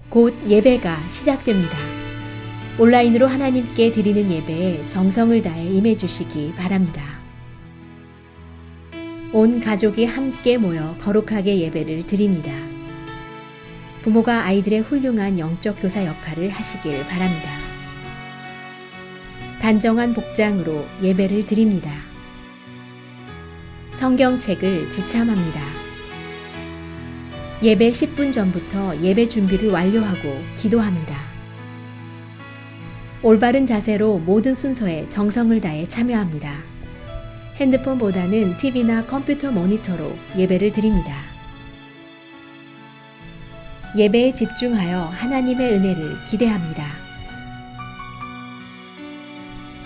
곧 예배가 시작됩니다. 온라인으로 하나님께 드리는 예배에 정성을 다해 임해 주시기 바랍니다. 온 가족이 함께 모여 거룩하게 예배를 드립니다. 부모가 아이들의 훌륭한 영적 교사 역할을 하시길 바랍니다. 단정한 복장으로 예배를 드립니다. 성경책을 지참합니다. 예배 10분 전부터 예배 준비를 완료하고 기도합니다. 올바른 자세로 모든 순서에 정성을 다해 참여합니다. 핸드폰보다는 TV나 컴퓨터 모니터로 예배를 드립니다. 예배에 집중하여 하나님의 은혜를 기대합니다.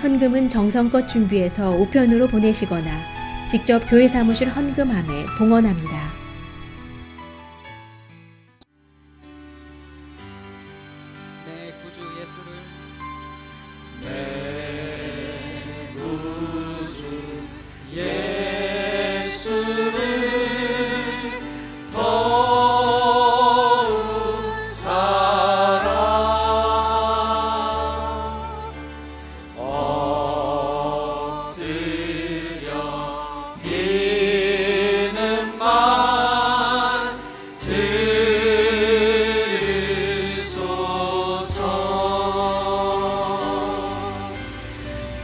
헌금은 정성껏 준비해서 우편으로 보내시거나 직접 교회 사무실 헌금함에 봉헌합니다. 내 구주 예수를 더욱 사랑 엎드려 비는 말 들으소서.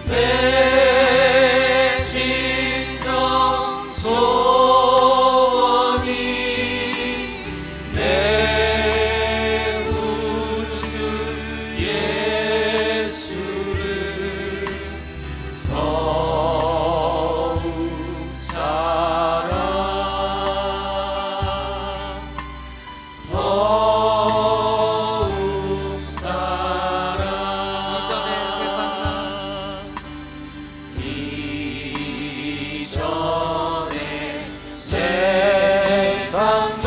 내 진정 소원이 내 구주 예수를 더욱 사랑 더욱 사랑 이전의 세상만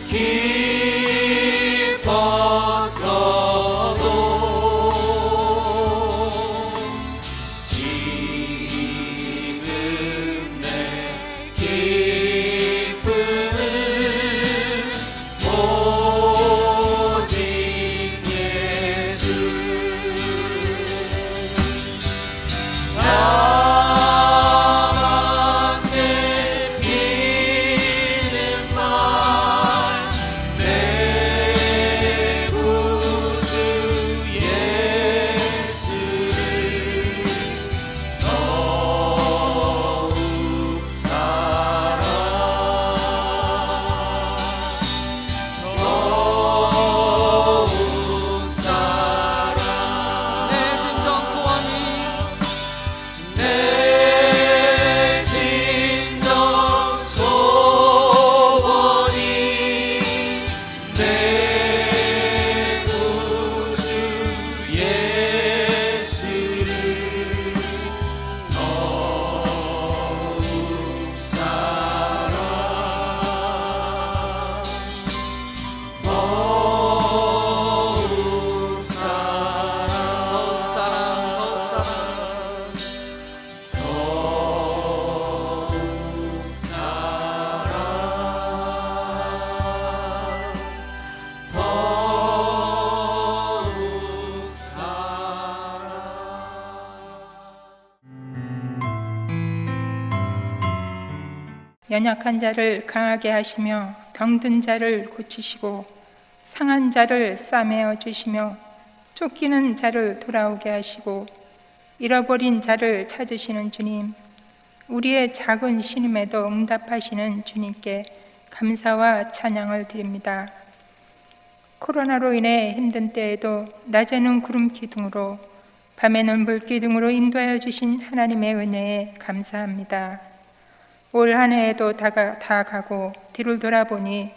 기뻤어도 지금 내 기쁨은 오직 예수. 다만 내비는 말 내 구주 예수를 더욱 사랑 더욱 사랑 내 진정 소원이 내 진정 소원이 내 구주 예수를 더욱 사랑 더욱 사랑 더욱 사랑 더욱 사랑. 연약한 자를 강하게 하시며 병든 자를 고치시고 상한 자를 싸매어 주시며 쫓기는 자를 돌아오게 하시고 잃어버린 자를 찾으시는 주님, 우리의 작은 신임에도 응답하시는 주님께 감사와 찬양을 드립니다. 코로나로 인해 힘든 때에도 낮에는 구름 기둥으로 밤에는 불 기둥으로 인도하여 주신 하나님의 은혜에 감사합니다. 올 한 해에도 다 가고 뒤를 돌아보니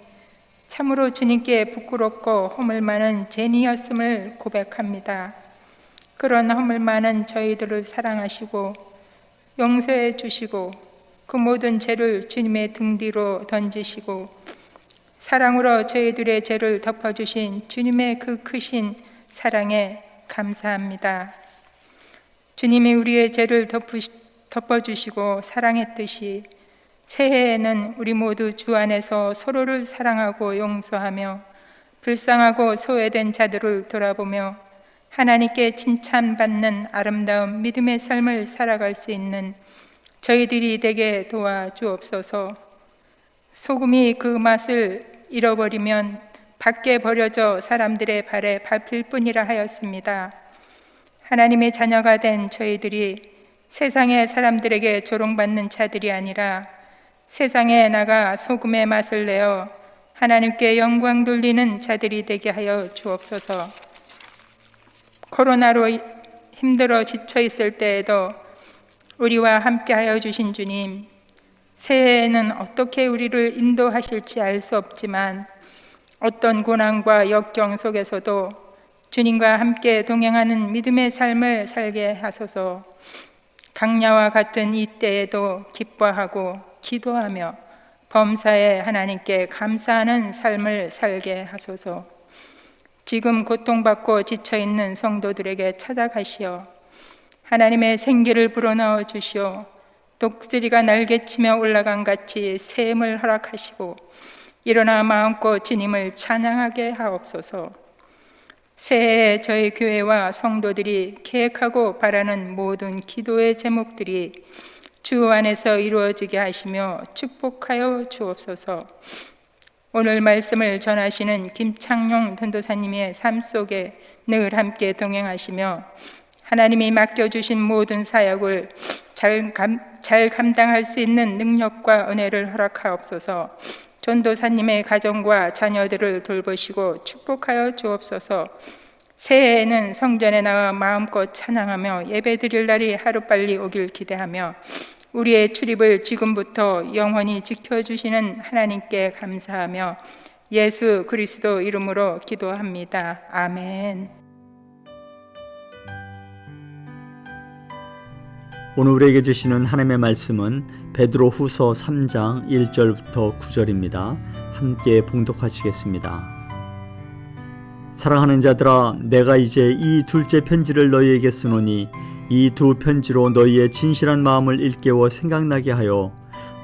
참으로 주님께 부끄럽고 허물 많은 죄인이었음을 고백합니다. 그런 허물 많은 저희들을 사랑하시고 용서해 주시고 그 모든 죄를 주님의 등 뒤로 던지시고 사랑으로 저희들의 죄를 덮어주신 주님의 그 크신 사랑에 감사합니다. 주님이 우리의 죄를 덮어주시고 사랑했듯이 새해에는 우리 모두 주 안에서 서로를 사랑하고 용서하며 불쌍하고 소외된 자들을 돌아보며 하나님께 칭찬받는 아름다운 믿음의 삶을 살아갈 수 있는 저희들이 되게 도와주옵소서. 소금이 그 맛을 잃어버리면 밖에 버려져 사람들의 발에 밟힐 뿐이라 하였습니다. 하나님의 자녀가 된 저희들이 세상의 사람들에게 조롱받는 자들이 아니라 세상에 나가 소금의 맛을 내어 하나님께 영광 돌리는 자들이 되게 하여 주옵소서. 코로나로 힘들어 지쳐 있을 때에도 우리와 함께 하여 주신 주님, 새해에는 어떻게 우리를 인도하실지 알 수 없지만 어떤 고난과 역경 속에서도 주님과 함께 동행하는 믿음의 삶을 살게 하소서. 강야와 같은 이 때에도 기뻐하고 기도하며 범사에 하나님께 감사하는 삶을 살게 하소서. 지금 고통받고 지쳐있는 성도들에게 찾아가시어 하나님의 생기를 불어넣어 주시오. 독수리가 날개치며 올라간 같이 샘을 허락하시고 일어나 마음껏 주님을 찬양하게 하옵소서. 새해에 저희 교회와 성도들이 계획하고 바라는 모든 기도의 제목들이 주 안에서 이루어지게 하시며 축복하여 주옵소서. 오늘 말씀을 전하시는 김창룡 전도사님의 삶 속에 늘 함께 동행하시며 하나님이 맡겨주신 모든 사역을 잘 감당할 수 있는 능력과 은혜를 허락하옵소서. 전도사님의 가정과 자녀들을 돌보시고 축복하여 주옵소서. 새해에는 성전에 나와 마음껏 찬양하며 예배드릴 날이 하루빨리 오길 기대하며 우리의 출입을 지금부터 영원히 지켜주시는 하나님께 감사하며 예수 그리스도 이름으로 기도합니다. 아멘. 오늘 우리에게 주시는 하나님의 말씀은 베드로후서 3장 1절부터 9절입니다. 함께 봉독하시겠습니다. 사랑하는 자들아, 내가 이제 이 둘째 편지를 너희에게 쓰노니 이 두 편지로 너희의 진실한 마음을 일깨워 생각나게 하여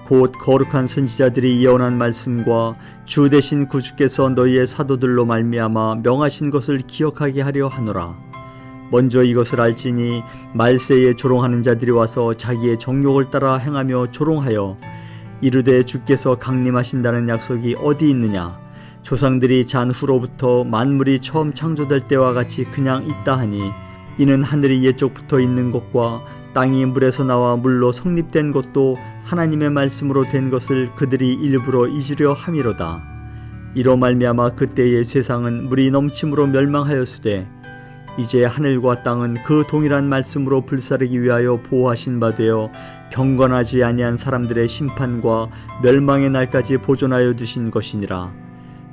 곧 거룩한 선지자들이 예언한 말씀과 주 되신 구주께서 너희의 사도들로 말미암아 명하신 것을 기억하게 하려 하노라. 먼저 이것을 알지니 말세에 조롱하는 자들이 와서 자기의 정욕을 따라 행하며 조롱하여 이르되 주께서 강림하신다는 약속이 어디 있느냐? 조상들이 잔 후로부터 만물이 처음 창조될 때와 같이 그냥 있다 하니 이는 하늘이 옛적부터 있는 것과 땅이 물에서 나와 물로 성립된 것도 하나님의 말씀으로 된 것을 그들이 일부러 잊으려 함이로다. 이로 말미암아 그때의 세상은 물이 넘침으로 멸망하였으되 이제 하늘과 땅은 그 동일한 말씀으로 불사르기 위하여 보호하신 바 되어 경건하지 아니한 사람들의 심판과 멸망의 날까지 보존하여 두신 것이니라.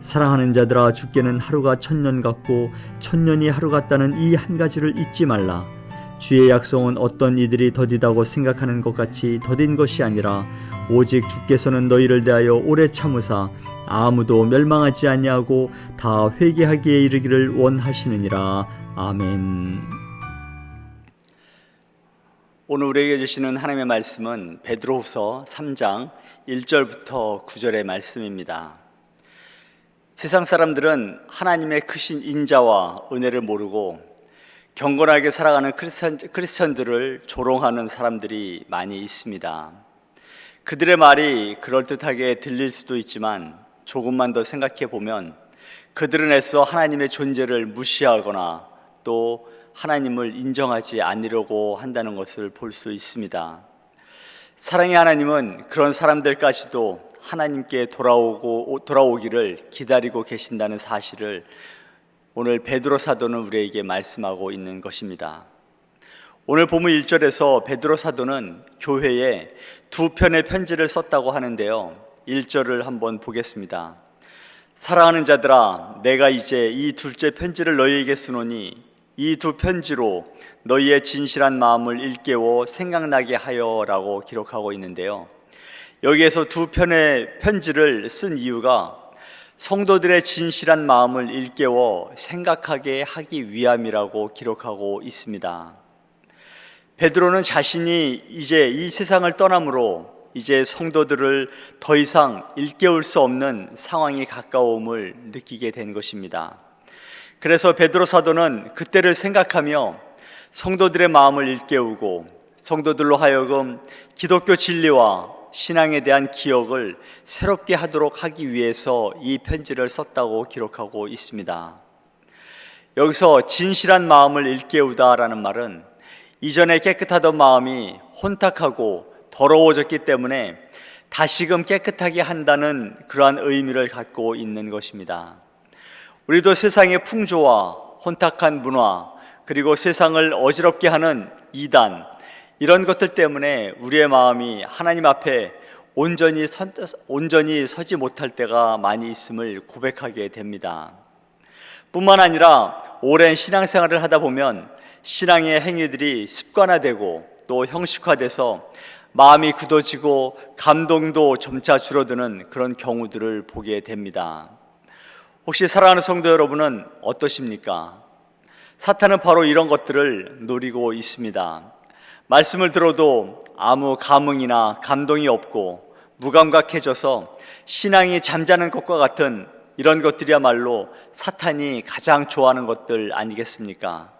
사랑하는 자들아, 주께는 하루가 1000년 같고 1000년이 하루 같다는 이 한 가지를 잊지 말라. 주의 약속은 어떤 이들이 더디다고 생각하는 것 같이 더딘 것이 아니라 오직 주께서는 너희를 대하여 오래 참으사 아무도 멸망하지 아니하고 다 회개하기에 이르기를 원하시느니라. 아멘. 오늘 우리에게 주시는 하나님의 말씀은 베드로후서 3장 1절부터 9절의 말씀입니다. 세상 사람들은 하나님의 크신 인자와 은혜를 모르고 경건하게 살아가는 크리스천들을 조롱하는 사람들이 많이 있습니다. 그들의 말이 그럴듯하게 들릴 수도 있지만 조금만 더 생각해 보면 그들은 애써 하나님의 존재를 무시하거나 또 하나님을 인정하지 않으려고 한다는 것을 볼 수 있습니다. 사랑의 하나님은 그런 사람들까지도 하나님께 돌아오기를 기다리고 계신다는 사실을 오늘 베드로 사도는 우리에게 말씀하고 있는 것입니다. 오늘 본문 1절에서 베드로 사도는 교회에 두 편의 편지를 썼다고 하는데요. 1절을 한번 보겠습니다. 사랑하는 자들아, 내가 이제 이 둘째 편지를 너희에게 쓰노니 이 두 편지로 너희의 진실한 마음을 일깨워 생각나게 하여 라고 기록하고 있는데요. 여기에서 두 편의 편지를 쓴 이유가 성도들의 진실한 마음을 일깨워 생각하게 하기 위함이라고 기록하고 있습니다. 베드로는 자신이 이제 이 세상을 떠남으로 이제 성도들을 더 이상 일깨울 수 없는 상황이 가까움을 느끼게 된 것입니다. 그래서 베드로 사도는 그때를 생각하며 성도들의 마음을 일깨우고 성도들로 하여금 기독교 진리와 신앙에 대한 기억을 새롭게 하도록 하기 위해서 이 편지를 썼다고 기록하고 있습니다. 여기서 진실한 마음을 일깨우다라는 말은 이전에 깨끗하던 마음이 혼탁하고 더러워졌기 때문에 다시금 깨끗하게 한다는 그러한 의미를 갖고 있는 것입니다. 우리도 세상의 풍조와 혼탁한 문화, 그리고 세상을 어지럽게 하는 이단, 이런 것들 때문에 우리의 마음이 하나님 앞에 온전히 서지 못할 때가 많이 있음을 고백하게 됩니다. 뿐만 아니라 오랜 신앙생활을 하다 보면 신앙의 행위들이 습관화되고 또 형식화돼서 마음이 굳어지고 감동도 점차 줄어드는 그런 경우들을 보게 됩니다. 혹시 사랑하는 성도 여러분은 어떠십니까? 사탄은 바로 이런 것들을 노리고 있습니다. 말씀을 들어도 아무 감흥이나 감동이 없고 무감각해져서 신앙이 잠자는 것과 같은 이런 것들이야말로 사탄이 가장 좋아하는 것들 아니겠습니까?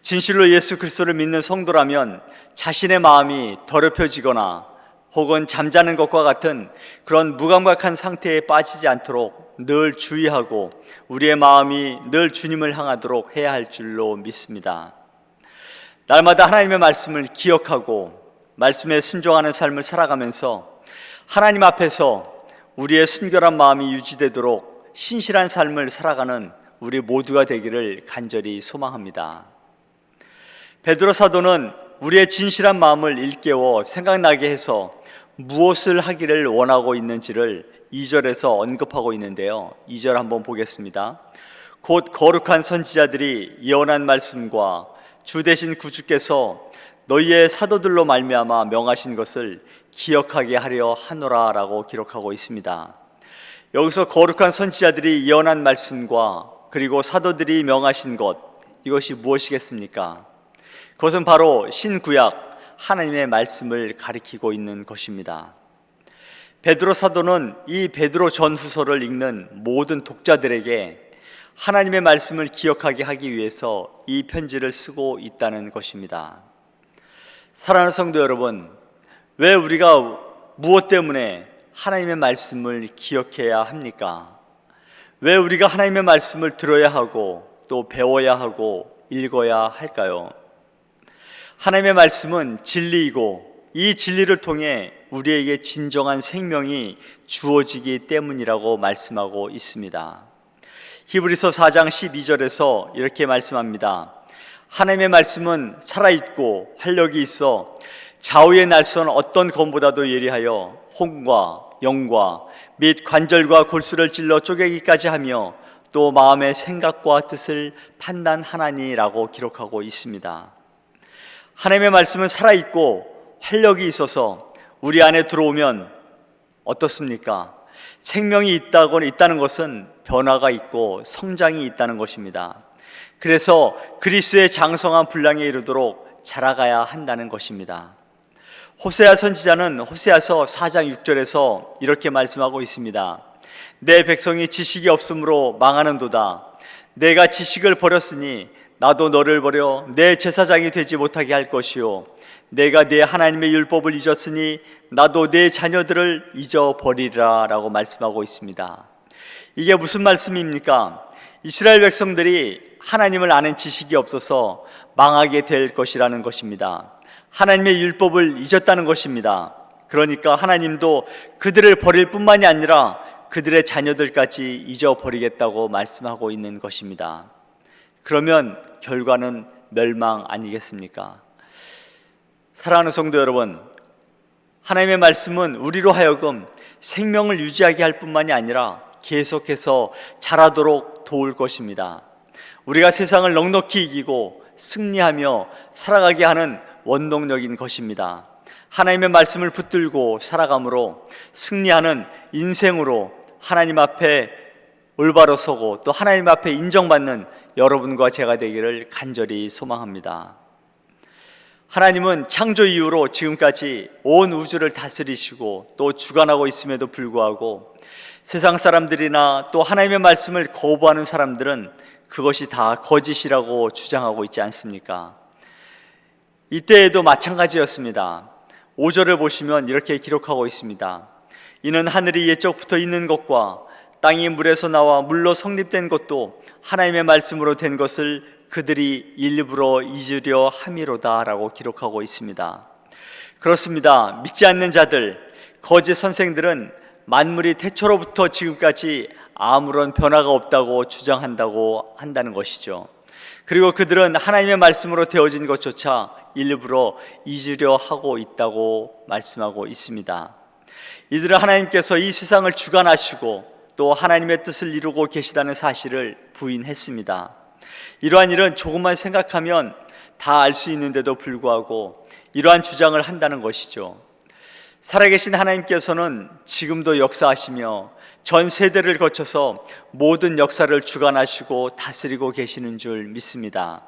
진실로 예수 그리스도를 믿는 성도라면 자신의 마음이 더럽혀지거나 혹은 잠자는 것과 같은 그런 무감각한 상태에 빠지지 않도록 늘 주의하고 우리의 마음이 늘 주님을 향하도록 해야 할 줄로 믿습니다. 날마다 하나님의 말씀을 기억하고 말씀에 순종하는 삶을 살아가면서 하나님 앞에서 우리의 순결한 마음이 유지되도록 신실한 삶을 살아가는 우리 모두가 되기를 간절히 소망합니다. 베드로 사도는 우리의 진실한 마음을 일깨워 생각나게 해서 무엇을 하기를 원하고 있는지를 2절에서 언급하고 있는데요. 2절 한번 보겠습니다. 곧 거룩한 선지자들이 예언한 말씀과 주 되신 구주께서 너희의 사도들로 말미암아 명하신 것을 기억하게 하려 하노라 라고 기록하고 있습니다. 여기서 거룩한 선지자들이 예언한 말씀과 그리고 사도들이 명하신 것, 이것이 무엇이겠습니까? 그것은 바로 신구약 하나님의 말씀을 가리키고 있는 것입니다. 베드로 사도는 이 베드로 전후서를 읽는 모든 독자들에게 하나님의 말씀을 기억하게 하기 위해서 이 편지를 쓰고 있다는 것입니다. 사랑하는 성도 여러분, 왜 우리가 무엇 때문에 하나님의 말씀을 기억해야 합니까? 왜 우리가 하나님의 말씀을 들어야 하고 또 배워야 하고 읽어야 할까요? 하나님의 말씀은 진리이고 이 진리를 통해 우리에게 진정한 생명이 주어지기 때문이라고 말씀하고 있습니다. 히브리서 4장 12절에서 이렇게 말씀합니다. 하나님의 말씀은 살아있고 활력이 있어 좌우의 날선 어떤 검보다도 예리하여 혼과 영과 및 관절과 골수를 찔러 쪼개기까지 하며 또 마음의 생각과 뜻을 판단하나니라고 기록하고 있습니다. 하나님의 말씀은 살아있고 활력이 있어서 우리 안에 들어오면 어떻습니까? 생명이 있다는 것은 변화가 있고 성장이 있다는 것입니다. 그래서 그리스도의 장성한 분량에 이르도록 자라가야 한다는 것입니다. 호세아 선지자는 호세아서 4장 6절에서 이렇게 말씀하고 있습니다. 내 백성이 지식이 없으므로 망하는도다. 내가 지식을 버렸으니 나도 너를 버려 내 제사장이 되지 못하게 할 것이요 내가 내 하나님의 율법을 잊었으니 나도 내 자녀들을 잊어버리리라 라고 말씀하고 있습니다. 이게 무슨 말씀입니까? 이스라엘 백성들이 하나님을 아는 지식이 없어서 망하게 될 것이라는 것입니다. 하나님의 율법을 잊었다는 것입니다. 그러니까 하나님도 그들을 버릴 뿐만이 아니라 그들의 자녀들까지 잊어버리겠다고 말씀하고 있는 것입니다. 그러면 결과는 멸망 아니겠습니까? 사랑하는 성도 여러분, 하나님의 말씀은 우리로 하여금 생명을 유지하게 할 뿐만이 아니라 계속해서 자라도록 도울 것입니다. 우리가 세상을 넉넉히 이기고 승리하며 살아가게 하는 원동력인 것입니다. 하나님의 말씀을 붙들고 살아감으로 승리하는 인생으로 하나님 앞에 올바로 서고 또 하나님 앞에 인정받는 여러분과 제가 되기를 간절히 소망합니다. 하나님은 창조 이후로 지금까지 온 우주를 다스리시고 또 주관하고 있음에도 불구하고 세상 사람들이나 또 하나님의 말씀을 거부하는 사람들은 그것이 다 거짓이라고 주장하고 있지 않습니까? 이때에도 마찬가지였습니다. 5절을 보시면 이렇게 기록하고 있습니다. 이는 하늘이 옛적부터 있는 것과 땅이 물에서 나와 물로 성립된 것도 하나님의 말씀으로 된 것을 그들이 일부러 잊으려 함이로다 라고 기록하고 있습니다. 그렇습니다. 믿지 않는 자들, 거짓 선생들은 만물이 태초로부터 지금까지 아무런 변화가 없다고 주장한다고 한다는 것이죠. 그리고 그들은 하나님의 말씀으로 되어진 것조차 일부러 잊으려 하고 있다고 말씀하고 있습니다. 이들은 하나님께서 이 세상을 주관하시고 또 하나님의 뜻을 이루고 계시다는 사실을 부인했습니다. 이러한 일은 조금만 생각하면 다 알 수 있는데도 불구하고 이러한 주장을 한다는 것이죠. 살아계신 하나님께서는 지금도 역사하시며 전 세대를 거쳐서 모든 역사를 주관하시고 다스리고 계시는 줄 믿습니다.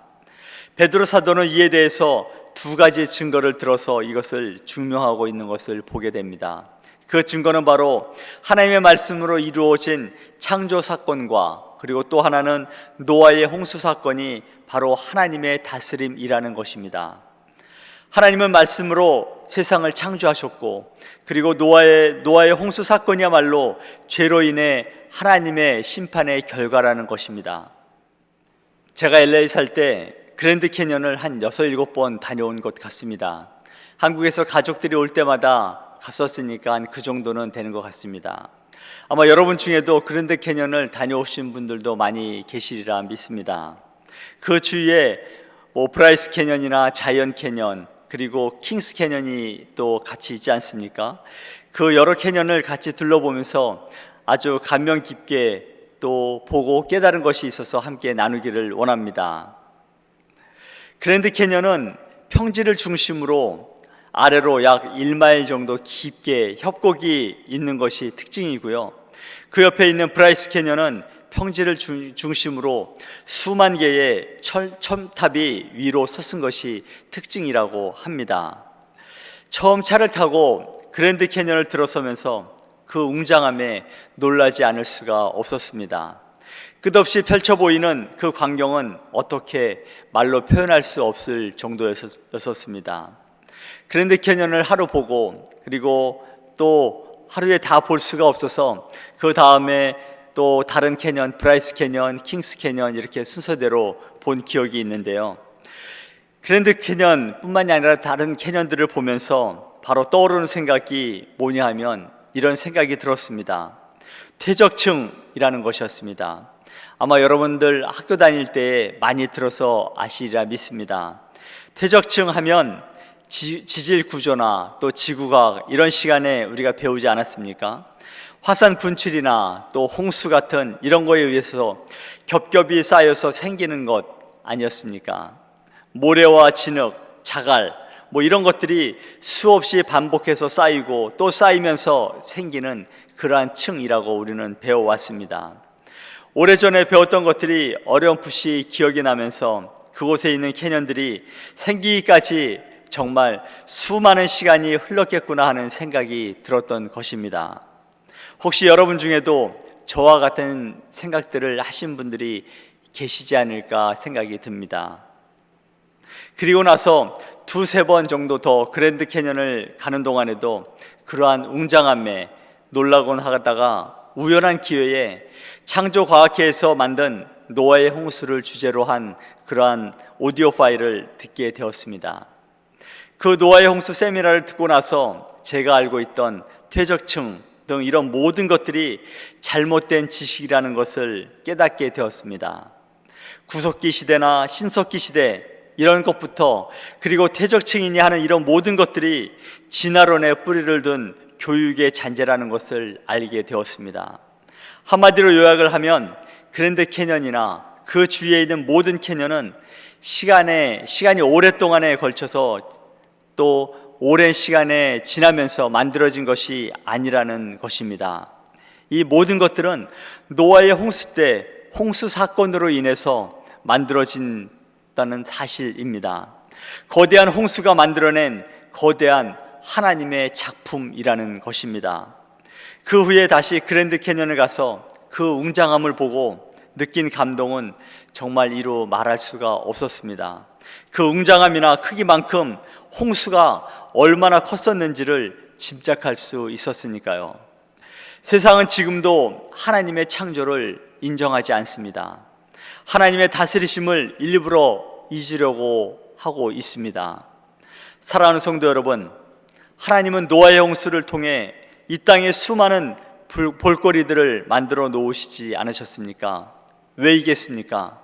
베드로 사도는 이에 대해서 두 가지 증거를 들어서 이것을 증명하고 있는 것을 보게 됩니다. 그 증거는 바로 하나님의 말씀으로 이루어진 창조 사건과 그리고 또 하나는 노아의 홍수 사건이 바로 하나님의 다스림이라는 것입니다. 하나님은 말씀으로 세상을 창조하셨고 그리고 노아의 홍수 사건이야말로 죄로 인해 하나님의 심판의 결과라는 것입니다. 제가 LA 살 때 그랜드 캐년을 한 6, 7번 다녀온 것 같습니다. 한국에서 가족들이 올 때마다 갔었으니까 그 정도는 되는 것 같습니다. 아마 여러분 중에도 그랜드 캐년을 다녀오신 분들도 많이 계시리라 믿습니다. 그 주위에 브라이스 캐년이나 자이언트 캐년 그리고 킹스 캐년이 또 같이 있지 않습니까? 그 여러 캐년을 같이 둘러보면서 아주 감명 깊게 또 보고 깨달은 것이 있어서 함께 나누기를 원합니다. 그랜드 캐년은 평지를 중심으로 아래로 약 1마일 정도 깊게 협곡이 있는 것이 특징이고요. 그 옆에 있는 브라이스 캐년은 평지를 중심으로 수만 개의 첨탑이 위로 솟은 것이 특징이라고 합니다. 처음 차를 타고 그랜드 캐년을 들어서면서 그 웅장함에 놀라지 않을 수가 없었습니다. 끝없이 펼쳐 보이는 그 광경은 어떻게 말로 표현할 수 없을 정도였었습니다. 그랜드 캐년을 하루 보고 그리고 또 하루에 다 볼 수가 없어서 그 다음에 또 다른 캐년, 브라이스 캐년, 킹스 캐년 이렇게 순서대로 본 기억이 있는데요. 그랜드 캐년 뿐만이 아니라 다른 캐년들을 보면서 바로 떠오르는 생각이 뭐냐 하면 이런 생각이 들었습니다. 퇴적층이라는 것이었습니다. 아마 여러분들 학교 다닐 때 많이 들어서 아시리라 믿습니다. 퇴적층 하면 지질 구조나 또 지구과학 이런 시간에 우리가 배우지 않았습니까? 화산 분출이나 또 홍수 같은 이런 거에 의해서 겹겹이 쌓여서 생기는 것 아니었습니까? 모래와 진흙, 자갈 이런 것들이 수없이 반복해서 쌓이고 또 쌓이면서 생기는 그러한 층이라고 우리는 배워왔습니다. 오래전에 배웠던 것들이 어렴풋이 기억이 나면서 그곳에 있는 캐년들이 생기기까지 정말 수많은 시간이 흘렀겠구나 하는 생각이 들었던 것입니다. 혹시 여러분 중에도 저와 같은 생각들을 하신 분들이 계시지 않을까 생각이 듭니다. 그리고 나서 2, 3번 정도 더 그랜드 캐년을 가는 동안에도 그러한 웅장함에 놀라곤 하다가 우연한 기회에 창조과학회에서 만든 노아의 홍수를 주제로 한 그러한 오디오 파일을 듣게 되었습니다. 그 노아의 홍수 세미나를 듣고 나서 제가 알고 있던 퇴적층 등 이런 모든 것들이 잘못된 지식이라는 것을 깨닫게 되었습니다. 구석기 시대나 신석기 시대 이런 것부터 그리고 퇴적층이니 하는 이런 모든 것들이 진화론에 뿌리를 둔 교육의 잔재라는 것을 알게 되었습니다. 한마디로 요약을 하면 그랜드 캐년이나 그 주위에 있는 모든 캐년은 시간이 오랫동안에 걸쳐서 또 오랜 시간에 지나면서 만들어진 것이 아니라는 것입니다. 이 모든 것들은 노아의 홍수 때 홍수 사건으로 인해서 만들어진다는 사실입니다. 거대한 홍수가 만들어낸 거대한 하나님의 작품이라는 것입니다. 그 후에 다시 그랜드 캐년을 가서 그 웅장함을 보고 느낀 감동은 정말 이루 말할 수가 없었습니다. 그 웅장함이나 크기만큼 홍수가 얼마나 컸었는지를 짐작할 수 있었으니까요. 세상은 지금도 하나님의 창조를 인정하지 않습니다. 하나님의 다스리심을 일부러 잊으려고 하고 있습니다. 사랑하는 성도 여러분, 하나님은 노아의 홍수를 통해 이 땅에 수많은 볼거리들을 만들어 놓으시지 않으셨습니까? 왜이겠습니까?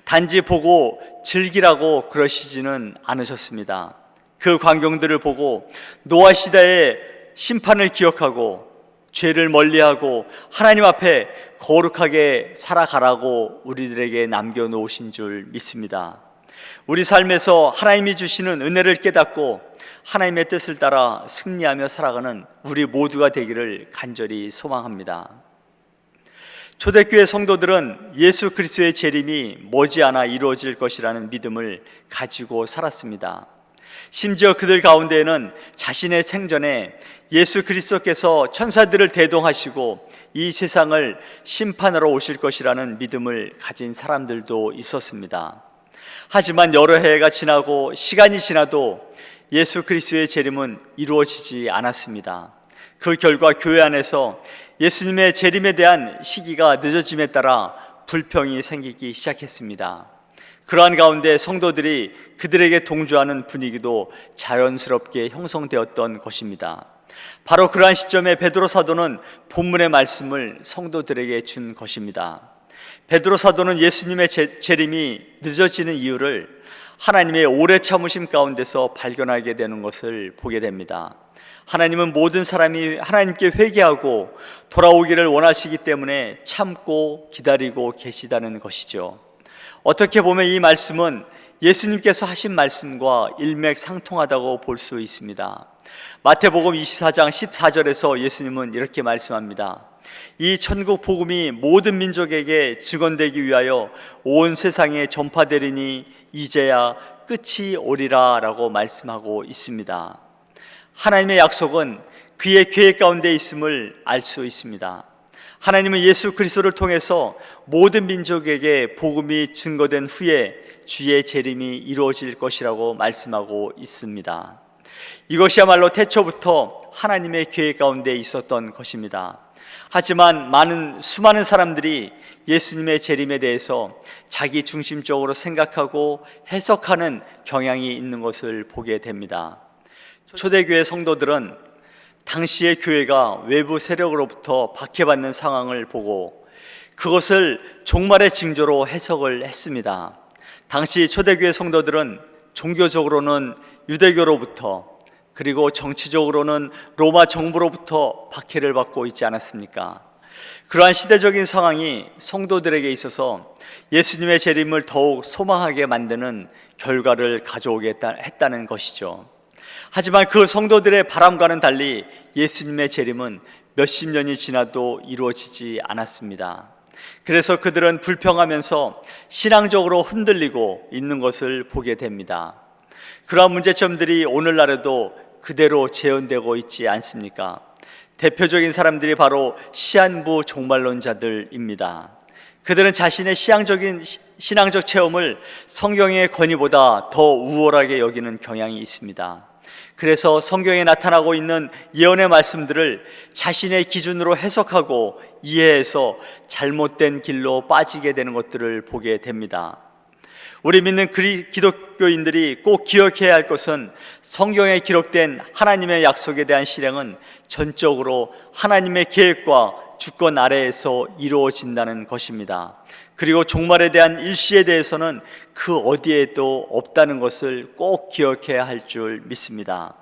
단지 보고 즐기라고 그러시지는 않으셨습니다. 그 광경들을 보고 노아 시대의 심판을 기억하고 죄를 멀리하고 하나님 앞에 거룩하게 살아가라고 우리들에게 남겨놓으신 줄 믿습니다. 우리 삶에서 하나님이 주시는 은혜를 깨닫고 하나님의 뜻을 따라 승리하며 살아가는 우리 모두가 되기를 간절히 소망합니다. 초대교회 성도들은 예수 그리스도의 재림이 머지않아 이루어질 것이라는 믿음을 가지고 살았습니다. 심지어 그들 가운데에는 자신의 생전에 예수 그리스도께서 천사들을 대동하시고 이 세상을 심판하러 오실 것이라는 믿음을 가진 사람들도 있었습니다. 하지만 여러 해가 지나고 시간이 지나도 예수 그리스도의 재림은 이루어지지 않았습니다. 그 결과 교회 안에서 예수님의 재림에 대한 시기가 늦어짐에 따라 불평이 생기기 시작했습니다. 그러한 가운데 성도들이 그들에게 동조하는 분위기도 자연스럽게 형성되었던 것입니다. 바로 그러한 시점에 베드로 사도는 본문의 말씀을 성도들에게 준 것입니다. 베드로 사도는 예수님의 재림이 늦어지는 이유를 하나님의 오래 참으심 가운데서 발견하게 되는 것을 보게 됩니다. 하나님은 모든 사람이 하나님께 회개하고 돌아오기를 원하시기 때문에 참고 기다리고 계시다는 것이죠. 어떻게 보면 이 말씀은 예수님께서 하신 말씀과 일맥상통하다고 볼 수 있습니다. 마태복음 24장 14절에서 예수님은 이렇게 말씀합니다. 이 천국 복음이 모든 민족에게 증언되기 위하여 온 세상에 전파되리니 이제야 끝이 오리라 라고 말씀하고 있습니다. 하나님의 약속은 그의 계획 가운데 있음을 알 수 있습니다. 하나님은 예수 그리스도를 통해서 모든 민족에게 복음이 증거된 후에 주의 재림이 이루어질 것이라고 말씀하고 있습니다. 이것이야말로 태초부터 하나님의 계획 가운데 있었던 것입니다. 하지만 수많은 사람들이 예수님의 재림에 대해서 자기 중심적으로 생각하고 해석하는 경향이 있는 것을 보게 됩니다. 초대교회 성도들은 당시의 교회가 외부 세력으로부터 박해받는 상황을 보고 그것을 종말의 징조로 해석을 했습니다. 당시 초대교회 성도들은 종교적으로는 유대교로부터 그리고 정치적으로는 로마 정부로부터 박해를 받고 있지 않았습니까? 그러한 시대적인 상황이 성도들에게 있어서 예수님의 재림을 더욱 소망하게 만드는 결과를 가져오게 했다는 것이죠. 하지만 그 성도들의 바람과는 달리 예수님의 재림은 몇십 년이 지나도 이루어지지 않았습니다. 그래서 그들은 불평하면서 신앙적으로 흔들리고 있는 것을 보게 됩니다. 그러한 문제점들이 오늘날에도 그대로 재현되고 있지 않습니까? 대표적인 사람들이 바로 시한부 종말론자들입니다. 그들은 자신의 신앙적 체험을 성경의 권위보다 더 우월하게 여기는 경향이 있습니다. 그래서 성경에 나타나고 있는 예언의 말씀들을 자신의 기준으로 해석하고 이해해서 잘못된 길로 빠지게 되는 것들을 보게 됩니다. 우리 믿는 기독교인들이 꼭 기억해야 할 것은 성경에 기록된 하나님의 약속에 대한 실행은 전적으로 하나님의 계획과 주권 아래에서 이루어진다는 것입니다. 그리고 종말에 대한 일시에 대해서는 그 어디에도 없다는 것을 꼭 기억해야 할 줄 믿습니다.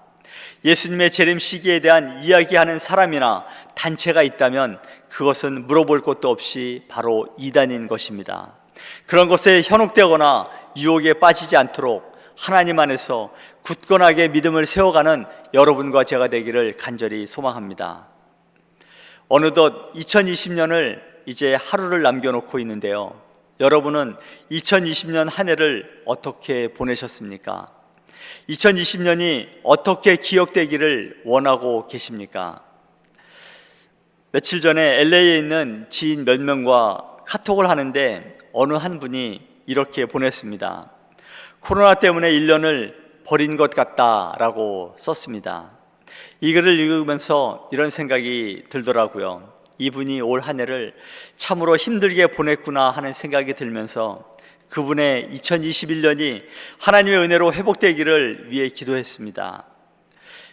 예수님의 재림 시기에 대한 이야기하는 사람이나 단체가 있다면 그것은 물어볼 것도 없이 바로 이단인 것입니다. 그런 것에 현혹되거나 유혹에 빠지지 않도록 하나님 안에서 굳건하게 믿음을 세워가는 여러분과 제가 되기를 간절히 소망합니다. 어느덧 2020년을 이제 하루를 남겨놓고 있는데요. 여러분은 2020년 한 해를 어떻게 보내셨습니까? 2020년이 어떻게 기억되기를 원하고 계십니까? 며칠 전에 LA에 있는 지인 몇 명과 카톡을 하는데 어느 한 분이 이렇게 보냈습니다. 코로나 때문에 1년을 버린 것 같다라고 썼습니다. 이 글을 읽으면서 이런 생각이 들더라고요. 이분이 올 한 해를 참으로 힘들게 보냈구나 하는 생각이 들면서 그분의 2021년이 하나님의 은혜로 회복되기를 위해 기도했습니다.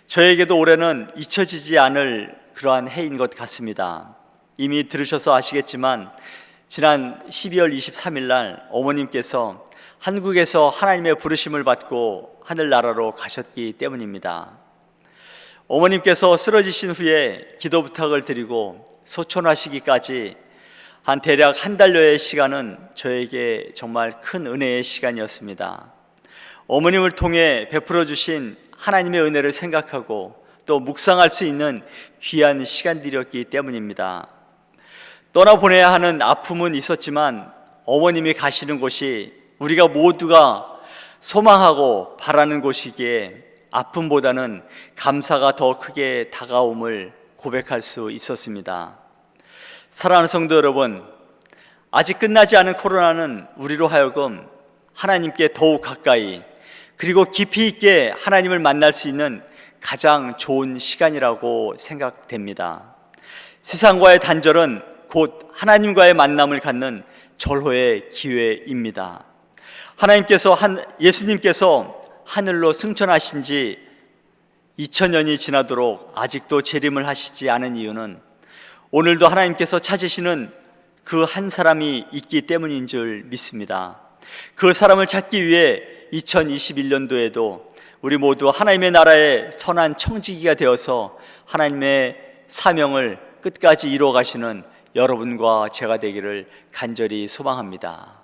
저에게도 올해는 잊혀지지 않을 그러한 해인 것 같습니다. 이미 들으셔서 아시겠지만 지난 12월 23일 날 어머님께서 한국에서 하나님의 부르심을 받고 하늘나라로 가셨기 때문입니다. 어머님께서 쓰러지신 후에 기도 부탁을 드리고 소천하시기까지 대략 한 달여의 시간은 저에게 정말 큰 은혜의 시간이었습니다. 어머님을 통해 베풀어 주신 하나님의 은혜를 생각하고 또 묵상할 수 있는 귀한 시간들이었기 때문입니다. 떠나보내야 하는 아픔은 있었지만 어머님이 가시는 곳이 우리가 모두가 소망하고 바라는 곳이기에 아픔보다는 감사가 더 크게 다가옴을 고백할 수 있었습니다. 사랑하는 성도 여러분, 아직 끝나지 않은 코로나는 우리로 하여금 하나님께 더욱 가까이 그리고 깊이 있게 하나님을 만날 수 있는 가장 좋은 시간이라고 생각됩니다. 세상과의 단절은 곧 하나님과의 만남을 갖는 절호의 기회입니다. 예수님께서 하늘로 승천하신 지 2000년이 지나도록 아직도 재림을 하시지 않은 이유는 오늘도 하나님께서 찾으시는 그 한 사람이 있기 때문인 줄 믿습니다. 그 사람을 찾기 위해 2021년도에도 우리 모두 하나님의 나라의 선한 청지기가 되어서 하나님의 사명을 끝까지 이루어 가시는 여러분과 제가 되기를 간절히 소망합니다.